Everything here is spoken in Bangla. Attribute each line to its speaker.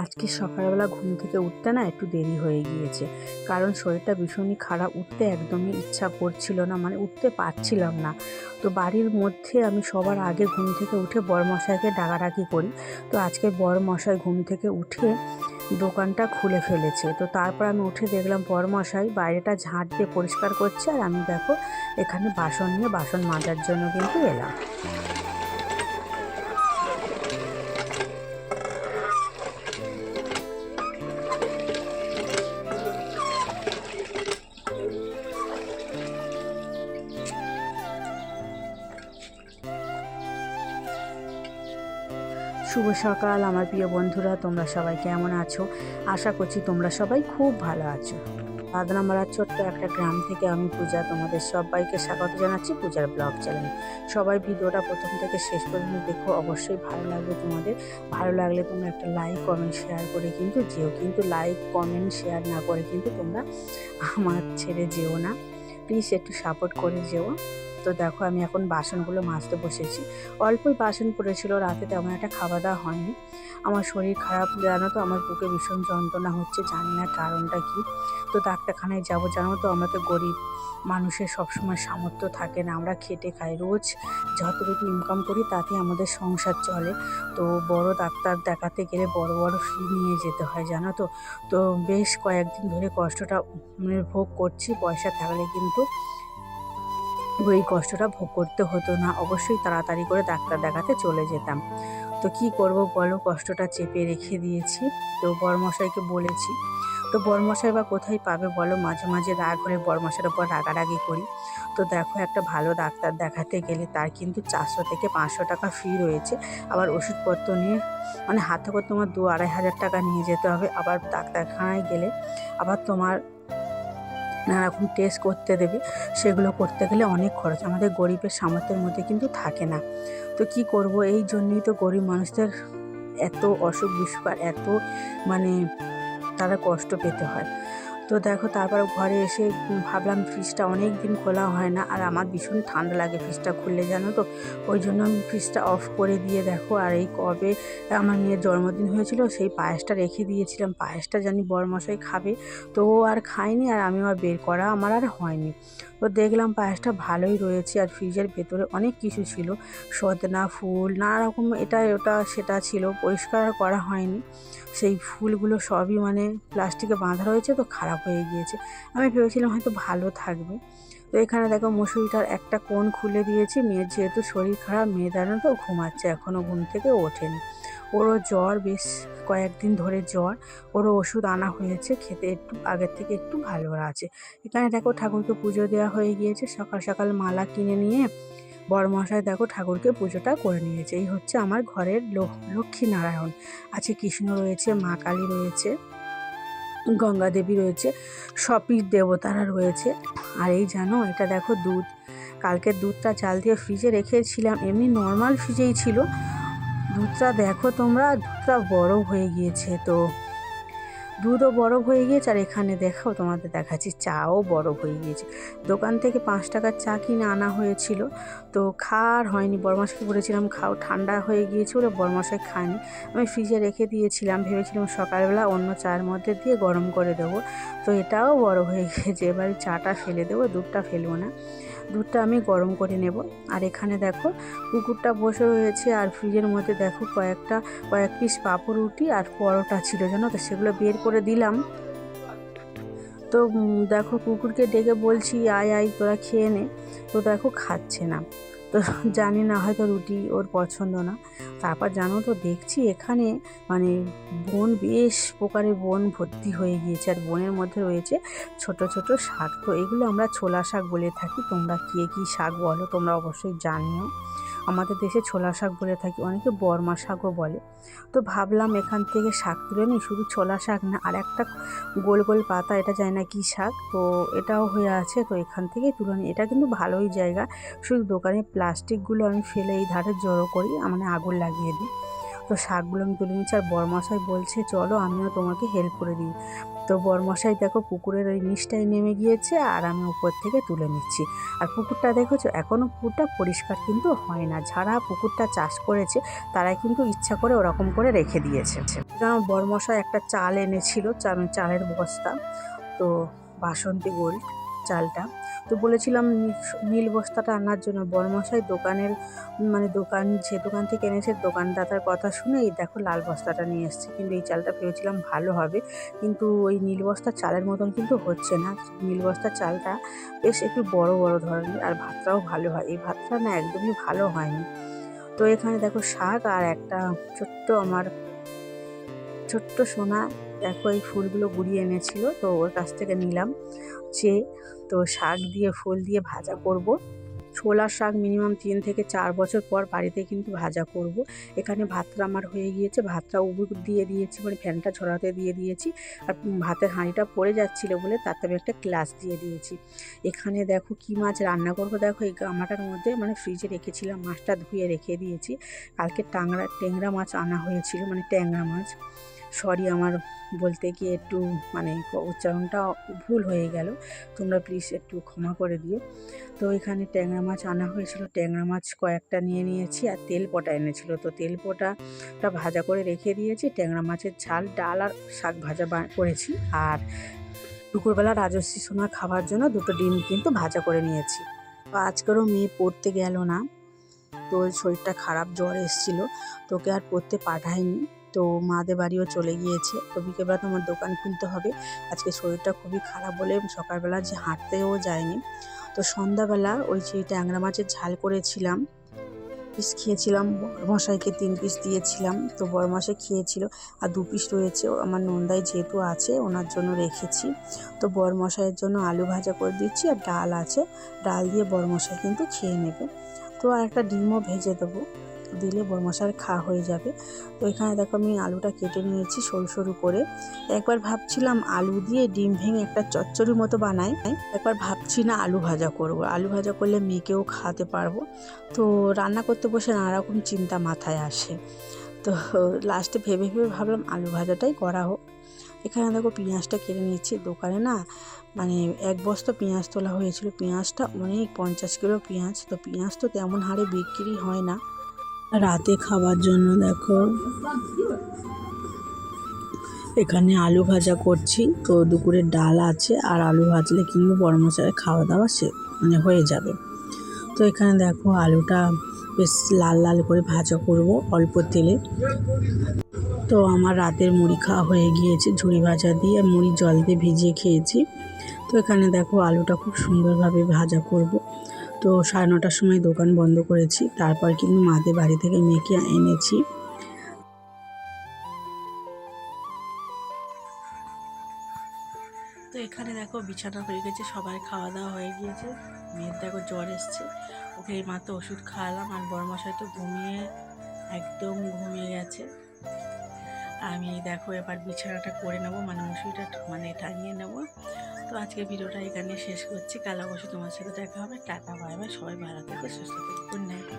Speaker 1: আজকে সকালবেলা ঘুম থেকে উঠতে না একটু দেরি হয়ে গিয়েছে, কারণ শরীরটা ভীষণই খারাপ। উঠতে একদমই ইচ্ছা করছিল না, মানে উঠতে পারছিলাম না। তো বাড়ির মধ্যে আমি সবার আগে ঘুম থেকে উঠে বরমশাইকে ডাকাডাকি করি। তো আজকে বরমশাই ঘুম থেকে উঠে দোকানটা খুলে ফেলেছে। তো তারপর আমি উঠে দেখলাম বরমশাই বাইরেটা ঝাঁট দিয়ে পরিষ্কার করছে, আর আমি দেখো এখানে বাসন নিয়ে বাসন মাজার জন্য কিন্তু এলাম। শুভ সকাল আমার প্রিয় বন্ধুরা, তোমরা সবাই কেমন আছো? আশা করছি তোমরা সবাই খুব ভালো আছো। বাদনামারার ছোট্ট একটা গ্রাম থেকে আমি পূজা তোমাদের সবাইকে স্বাগত জানাচ্ছি পূজার ব্লগ চ্যানেলে। সবাই ভিডিওটা প্রথম থেকে শেষ পর্যন্ত দেখো, অবশ্যই ভালো লাগবে তোমাদের। ভালো লাগলে তোমরা একটা লাইক কমেন্ট শেয়ার করে কিন্তু যেও, কিন্তু লাইক কমেন্ট শেয়ার না করে কিন্তু তোমরা আমার ছেড়ে যেও না, প্লিজ একটু সাপোর্ট করে যেও। তো দেখো আমি এখন বাসনগুলো মাজতে বসেছি। অল্পই বাসন পড়েছিল, রাতে তেমন একটা খাওয়া দাওয়া হয়নি। আমার শরীর খারাপ জানো তো, আমার বুকে ভীষণ যন্ত্রণা হচ্ছে, জানি না কারণটা কি। তো ডাক্তারখানায় যাবো, জানো তো আমরা তো গরিব মানুষের সবসময় সামর্থ্য থাকে না, আমরা খেটে খাই, রোজ যতটুকু ইনকাম করি তাতে আমাদের সংসার চলে। তো বড় ডাক্তার দেখাতে গেলে বড় বড় ফি নিয়ে যেতে হয় জানো তো। তো বেশ কয়েকদিন ধরে কষ্টটা ভোগ করছি। পয়সা থাকলে কিন্তু এই কষ্টটা ভোগ করতে হতো না, অবশ্যই তাড়াতাড়ি করে ডাক্তার দেখাতে চলে যেতাম। তো কি করব বলো, কষ্টটা চেপে রেখে দিয়েছি। তো বরমশাইকে বলেছি, তো বরমশাই বা কোথায় পাবে বলো, মাঝে মাঝে রাগ হলে বরমশাইয়ের উপর রাগারাগি করি। তো দেখো একটা ভালো ডাক্তার দেখাতে গেলে তার কিন্তু 400 থেকে 500 টাকা ফি রয়েছে। আবার ওষুধপত্র নিয়ে মানে হাতে করে তোমার 2-2,500 টাকা নিয়ে যেতে হবে। আবার ডাক্তারখানায় গেলে আবার তোমার নানা রকম টেস্ট করতে দেবে, সেগুলো করতে গেলে অনেক খরচ, আমাদের গরিবের সামর্থ্যের মধ্যে কিন্তু থাকে না। তো কি করব, এই জন্যই তো গরিব মানুষদের এত অসুখ বিসুখ আর এত মানে তারা কষ্ট পেতে হয়। তো দেখো তারপর ঘরে এসে ভাবলাম ফ্রিজটা অনেক দিন খোলা হয় না, আর আমার ভীষণ ঠান্ডা লাগে ফ্রিজটা খুললে জানো তো। ওই জন্য আমি ফ্রিজটা অফ করে দিয়ে দেখো, আর এই কবে আমার মেয়ের জন্মদিন হয়েছিল সেই পায়েসটা রেখে দিয়েছিলাম, পায়েসটা জানি বরমশাই খাবে। তো ও আর খায়নি, আর আমিও আর বের করা আমার আর হয়নি। তো দেখলাম পায়েসটা ভালোই রয়েছে, আর ফ্রিজের ভেতরে অনেক কিছু ছিল, সদনা ফুল নানা রকম এটা ওটা সেটা ছিল, পরিষ্কার করা হয়নি। সেই ফুলগুলো সবই মানে প্লাস্টিকে বাঁধা রয়েছে, তো খারাপ হয়ে গিয়েছে। আমি ভেবেছিলাম হয়তো ভালো থাকবে। তো এখানে দেখো মশারিটার একটা কোণ খুলে দিয়েছি, মেয়ের যেহেতু শরীর খারাপ, মেয়ে জানো তো ঘুমাচ্ছে, এখনও ঘুম থেকে ওঠেনি। ওরও জ্বর, বেশ কয়েকদিন ধরে জ্বর। ওরও ওষুধ আনা হয়েছে, খেতে একটু আগের থেকে একটু ভালো আছে। এখানে দেখো ঠাকুরকে পুজো দেওয়া হয়ে গিয়েছে, সকাল সকাল মালা কিনে নিয়ে বড়মশাই দেখো ঠাকুরকে পুজোটা করে নিয়েছে। এই হচ্ছে আমার ঘরের লক্ষ্মী নারায়ণ। আছে কৃষ্ণ রয়েছে, মা কালী রয়েছে, গঙ্গা দেবী রয়েছে, সবই দেবতারা রয়েছে। আর এই জানো এটা দেখো দুধ, কালকের দুধটা জাল দিয়ে ফ্রিজে রেখেছিলাম, এমনি নর্মাল ফ্রিজেই ছিল। দুধটা দেখো তোমরা, দুধটা বরফ হয়ে গিয়েছে। তো দুধও বরফ হয়ে গিয়েছে, আর এখানে দেখো তোমাদের দেখাচ্ছি চাও বরফ হয়ে গিয়েছে। দোকান থেকে 5 টাকার চা কিনে আনা হয়েছিল, তো খাওয়ার হয়নি। বরমাসকে বলেছিলাম খাও, ঠান্ডা হয়ে গিয়েছে বলে বরমাসাই খায়নি। আমি ফ্রিজে রেখে দিয়েছিলাম, ভেবেছিলাম সকালবেলা অন্য চায়ের মধ্যে দিয়ে গরম করে দেবো। তো এটাও বরফ হয়ে গিয়েছে, এবারে চাটা ফেলে দেবো, দুধটা ফেলবো না, দুধটা আমি গরম করে নেব। আর এখানে দেখো কুকুরটা বসে রয়েছে, আর ফ্রিজের মধ্যে দেখো কয়েক পিস পাঁপড় রুটি আর পরোটা ছিল জানো তো, সেগুলো বের করে দিলাম। তো দেখো কুকুরকে ডেকে বলছি আয় আয় তোরা খেয়ে নে, তো দেখো খাচ্ছে না। তো জানি না, হয়তো রুটি ওর পছন্দ না। তারপর জানো তো দেখছি এখানে মানে বন, বেশ প্রকারের বন ভর্তি হয়ে গিয়েছে, আর বনের মধ্যে রয়েছে ছোট ছোট শাক। তো এগুলো আমরা ছোলা শাক বলে থাকি, তোমরা কে কী শাক বলো তোমরা অবশ্যই জানিও। আমাদের দেশে ছোলা শাক বলে থাকি, অনেকে বর্মা শাকও বলে। তো ভাবলাম এখান থেকে শাক তুলে নিই, শুধু ছোলা শাক না, আর একটা গোল গোল পাতা, এটা যায় না কি শাক, তো এটাও হয়ে আছে, তো এখান থেকেই তুলে নিই। এটা কিন্তু ভালোই জায়গা, শুধু দোকানে প্লাস্টিকগুলো আমি ফেলে এই ধারে জড়ো করি, মানে আগুন লাগিয়ে দিই। তো তো শাকগুলো আমি তুলে নিচ্ছি। আর বরমশাই বলছে চলো আমিও তোমাকে হেল্প করে দিই। তো বরমশাই দেখো পুকুরের ওই নিচটায় নেমে গিয়েছে আর আমি উপর থেকে তুলে নিচ্ছি। আর পুকুরটা দেখেছো এখনও পুকুরটা পরিষ্কার কিন্তু হয় না। যারা পুকুরটা চাষ করেছে তারাই কিন্তু ইচ্ছা করে ওরকম করে রেখে দিয়েছে। কারণ বরমশাই একটা চাল এনেছিল, চালের বস্তা, তো বাসন্তী গোল্ড চালটা। তো বলেছিলাম নীল বস্তাটা আনার জন্য, বরমশাই যে দোকান থেকে এনেছে দোকানদাতার কথা শুনে এই দেখো লাল বস্তাটা নিয়ে এসেছে। কিন্তু এই চালটা ভেবেছিলাম ভালো হবে, কিন্তু ওই নীল বস্তার চালের মতন কিন্তু হচ্ছে না। নীল বস্তার চালটা বেশ একটু বড় বড় ধরনের, আর ভাতটাও ভালো হয়। এই ভাতটা না একদমই ভালো হয়নি। তো এখানে দেখো শাক আর একটা আমার ছোট্ট সোনা দেখো এই ফুলগুলো গুড়িয়ে এনেছিল, তো ওর কাছ থেকে নিলাম তো শাক দিয়ে ফুল দিয়ে ভাজা করব। ছোলার শাক মিনিমাম 3 থেকে 4 বছর পর বাড়িতে কিন্তু ভাজা করব। এখানে ভাতটা আমার হয়ে গিয়েছে, ভাতটা উবুর দিয়ে দিয়েছি, মানে ফ্যানটা ঝরাতে দিয়ে দিয়েছি। আর ভাতের হাঁড়িটা পড়ে যাচ্ছিলো বলে তাতে আমি একটা গ্লাস দিয়ে দিয়েছি। এখানে দেখো কি মাছ রান্না করব, দেখো এই গামলাটার মধ্যে মানে ফ্রিজে রেখেছিলাম, মাছটা ধুয়ে রেখে দিয়েছি। কালকে ট্যাংরা মাছ আনা হয়েছিল, মানে ট্যাংরা মাছ, সরি আমার বলতে গিয়ে একটু মানে উচ্চারণটা ভুল হয়ে গেল, তোমরা প্লিজ একটু ক্ষমা করে দিও। তো এখানে ট্যাংরা মাছ আনা হয়েছিল, ট্যাংরা মাছ কয়েকটা নিয়ে নিয়েছি। আর তেল পটা এনেছিল, তো তেল পটাটা ভাজা করে রেখে দিয়েছি। ট্যাংরা মাছের ঝাল, ডাল আর শাক ভাজা করেছি। আর দুপুরবেলা রাজশ্রী সোনা খাবার জন্য 2টো ডিম কিন্তু ভাজা করে নিয়েছি। তো আজকেরও মেয়ে পড়তে গেল না, তো শরীরটা খারাপ, জ্বর এসেছিলো, তোকে আর পড়তে পাঠায়নি। তো মাদের বাড়িও চলে গিয়েছে। তো বিকেলবেলা তো আমার দোকান খুলতে হবে। আজকে শরীরটা খুবই খারাপ বলে সকালবেলা যে হাঁটতেও যায়নি। তো সন্ধ্যাবেলা ওই যে ট্যাংরা মাছের ঝাল করেছিলাম, পিস খেয়েছিলাম, বরমশাইকে 3 পিস দিয়েছিলাম, তো বরমশাই খেয়েছিল। আর 2 পিস রয়েছে, আমার নন্দাই যেহেতু আছে ওনার জন্য রেখেছি। তো বরমশাইয়ের জন্য আলু ভাজা করে দিচ্ছি, আর ডাল আছে, ডাল দিয়ে বরমশাই কিন্তু খেয়ে নেবে। তো আর একটা ডিমও ভেজে দেবো, দিলে বরমশাইয়ের খাওয়া হয়ে যাবে। তো এখানে দেখো আমি আলুটা কেটে নিয়েছি সরু সরু করে। একবার ভাবছিলাম আলু দিয়ে ডিম ভেঙে একটা চচ্চড়ির মতো বানাই, একবার ভাবছি না আলু ভাজা করব। আলু ভাজা করলে মেয়েকেও খাওয়াতে পারবো। তো রান্না করতে বসে নানা রকম চিন্তা মাথায় আসে, তো লাস্টে ভেবে ভাবলাম আলু ভাজাটাই করা হোক। এখানে দেখো পেঁয়াজটা কেটে নিচ্ছি। দোকানে না মানে 1 বস্তা পেঁয়াজ তোলা হয়েছিল, পেঁয়াজটা অনেক 50 কিলো পেঁয়াজ। তো পেঁয়াজ তো তেমন হারে বিক্রি হয় না। রাতে খাবার জন্য দেখো এখানে আলু ভাজা করছি। তো দুপুরের ডাল আছে, আর আলু ভাজলে কিন্তু বরমশাইয়ের খাওয়া দাওয়া মানে হয়ে যাবে। তো এখানে দেখো আলুটা বেশ লাল লাল করে ভাজা করব অল্প তেলে। তো আমার রাতের মুড়ি খাওয়া হয়ে গিয়েছে, ঝুড়ি ভাজা দিয়ে মুড়ি জল দিয়ে ভিজিয়ে খেয়েছি। তো এখানে দেখো আলুটা খুব সুন্দরভাবে ভাজা করব। তো 9:30টার সময় দোকান বন্ধ করেছি, তারপর কিন্তু মাদের বাড়ি থেকে মেয়েকে এনেছি। তো এখানে দেখো বিছানা হয়ে গেছে, সবাই খাওয়া দাওয়া হয়ে গিয়েছে। মেয়ের দেখো জ্বর এসছে, ওকে এই মাত্র ওষুধ খাওয়ালাম। আর বরমশাই তো একদম ঘুমিয়ে গেছে। আমি দেখো এবার বিছানাটা করে নেবো, মানে মশারিটা টাঙিয়ে নেবো। তো আজকে ভিডিওটা এখানে শেষ করছি, কাল অবশ্যই তোমার সাথে দেখা হবে। টাটা বাই বাই, সবাই ভালো থেকে সুস্থ থেকে, গুড নাইট।